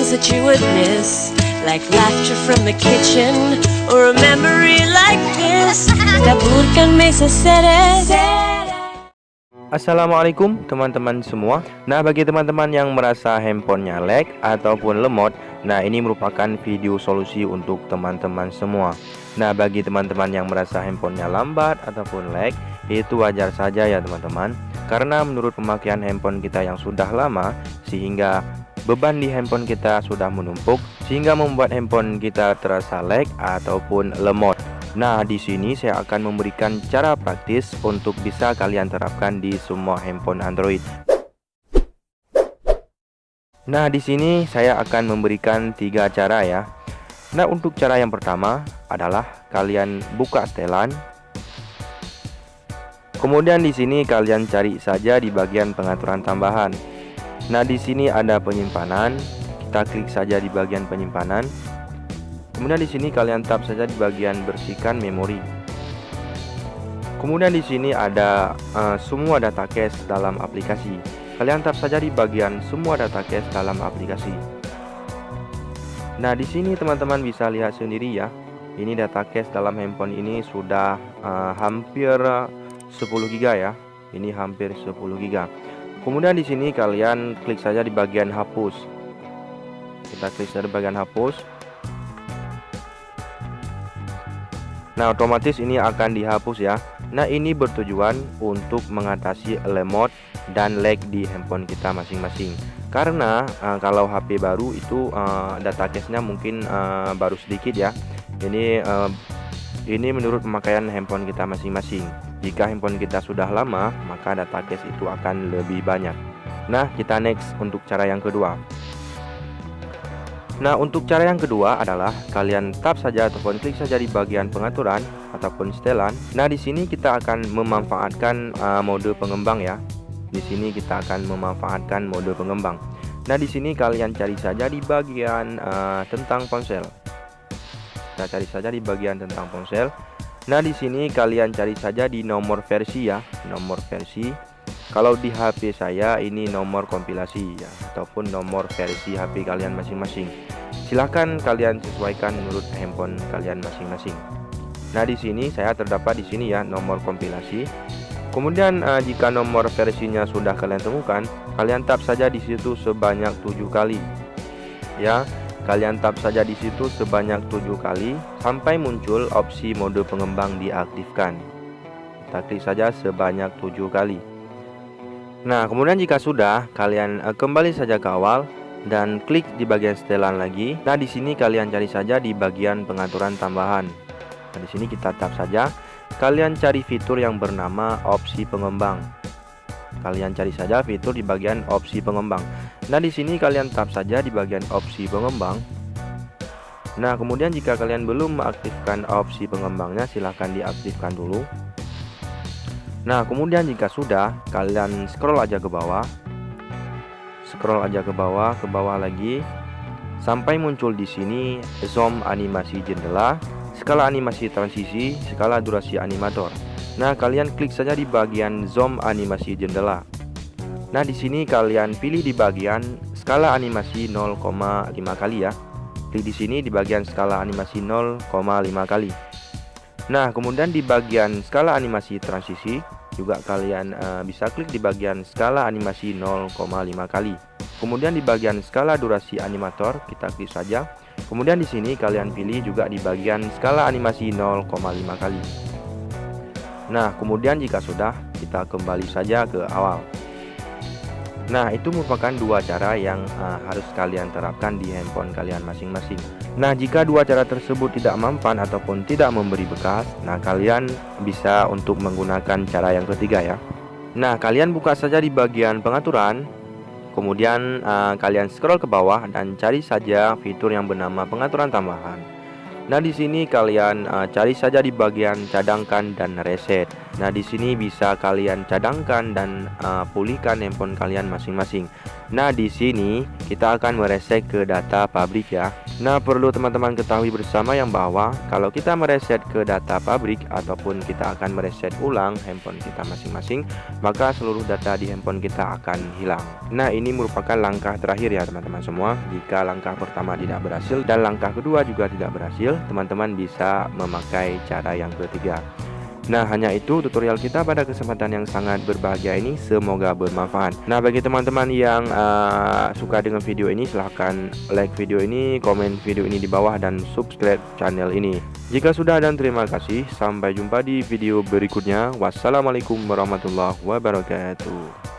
things that you would miss, like laughter from the kitchen or a memory like this. Taburkan mesa sere. Assalamualaikum teman-teman semua. Nah, bagi teman-teman yang merasa handphonenya lag ataupun lemot, nah ini merupakan video solusi untuk teman-teman semua. Nah, bagi teman-teman yang merasa handphonenya lambat ataupun lag, itu wajar saja ya teman-teman. Karena menurut pemakaian handphone kita yang sudah lama, sehingga beban di handphone kita sudah menumpuk, sehingga membuat handphone kita terasa lag ataupun lemot. Nah, di sini saya akan memberikan cara praktis untuk bisa kalian terapkan di semua handphone Android. Nah, di sini saya akan memberikan 3 cara ya. Nah, untuk cara yang pertama adalah kalian buka setelan. Kemudian di sini kalian cari saja di bagian pengaturan tambahan. Nah, di sini ada penyimpanan. Kita klik saja di bagian penyimpanan. Kemudian di sini kalian tap saja di bagian bersihkan memori. Kemudian di sini ada semua data cache dalam aplikasi. Kalian tap saja di bagian semua data cache dalam aplikasi. Nah, di sini teman-teman bisa lihat sendiri ya. Ini data cache dalam handphone ini sudah hampir 10 GB ya. Ini hampir 10 GB. Kemudian di sini kalian klik saja di bagian hapus. Kita klik saja di bagian hapus. Nah, otomatis ini akan dihapus ya. Nah, ini bertujuan untuk mengatasi lemot dan lag di handphone kita masing-masing. Karena kalau HP baru itu data cache-nya mungkin baru sedikit ya. Ini menurut pemakaian handphone kita masing-masing. Jika handphone kita sudah lama, maka data cache itu akan lebih banyak. Nah, kita next untuk cara yang kedua. Nah, untuk cara yang kedua adalah kalian tap saja ataupun klik saja di bagian pengaturan ataupun setelan. Nah, di sini kita akan memanfaatkan mode pengembang ya. Di sini kita akan memanfaatkan mode pengembang. Nah, di sini kalian cari saja di bagian tentang ponsel. Kita cari saja di bagian tentang ponsel. Nah, di sini kalian cari saja di nomor versi ya, nomor versi. Kalau di HP saya ini nomor kompilasi ya, ataupun nomor versi HP kalian masing-masing. Silahkan kalian sesuaikan menurut handphone kalian masing-masing. Nah, di sini saya terdapat di sini ya nomor kompilasi. Kemudian jika nomor versinya sudah kalian temukan, kalian tap saja di situ sebanyak 7 kali. Ya, kalian tap saja di situ sebanyak 7 kali sampai muncul opsi mode pengembang diaktifkan. Kita klik saja sebanyak 7 kali. Nah, kemudian jika sudah, kalian kembali saja ke awal dan klik di bagian setelan lagi. Nah, di sini kalian cari saja di bagian pengaturan tambahan. Nah, di sini kita tap saja. Kalian cari fitur yang bernama opsi pengembang. Kalian cari saja fitur di bagian opsi pengembang. Nah, di sini kalian tap saja di bagian opsi pengembang. Nah, kemudian jika kalian belum mengaktifkan opsi pengembangnya, silahkan diaktifkan dulu. Nah, kemudian jika sudah, kalian scroll aja ke bawah. Scroll aja ke bawah lagi sampai muncul di sini zoom animasi jendela, skala animasi transisi, skala durasi animator. Nah, kalian klik saja di bagian zoom animasi jendela. Nah, di sini kalian pilih di bagian skala animasi 0,5 kali ya. Klik di sini di bagian skala animasi 0,5 kali. Nah, kemudian di bagian skala animasi transisi juga kalian bisa klik di bagian skala animasi 0,5 kali. Kemudian di bagian skala durasi animator kita klik saja. Kemudian di sini kalian pilih juga di bagian skala animasi 0,5 kali. Nah, kemudian jika sudah, kita kembali saja ke awal. Nah, itu merupakan 2 cara yang harus kalian terapkan di handphone kalian masing-masing. Nah, jika 2 cara tersebut tidak mempan ataupun tidak memberi bekas, nah kalian bisa untuk menggunakan cara yang ketiga ya. Nah, kalian buka saja di bagian pengaturan. Kemudian kalian scroll ke bawah dan cari saja fitur yang bernama pengaturan tambahan. Nah, di sini kalian cari saja di bagian cadangkan dan reset. Nah, di sini bisa kalian cadangkan dan pulihkan handphone kalian masing-masing. Nah, di sini kita akan mereset ke data pabrik ya. Nah, perlu teman-teman ketahui bersama yang bahwa kalau kita mereset ke data pabrik ataupun kita akan mereset ulang handphone kita masing-masing, maka seluruh data di handphone kita akan hilang. Nah, ini merupakan langkah terakhir ya teman-teman semua. Jika langkah pertama tidak berhasil dan langkah kedua juga tidak berhasil, teman-teman bisa memakai cara yang ketiga. Nah, hanya itu tutorial kita pada kesempatan yang sangat berbahagia ini, semoga bermanfaat. Nah, bagi teman-teman yang suka dengan video ini, silahkan like video ini, komen video ini di bawah, dan subscribe channel ini. Jika sudah, dan terima kasih. Sampai jumpa di video berikutnya. Wassalamualaikum warahmatullahi wabarakatuh.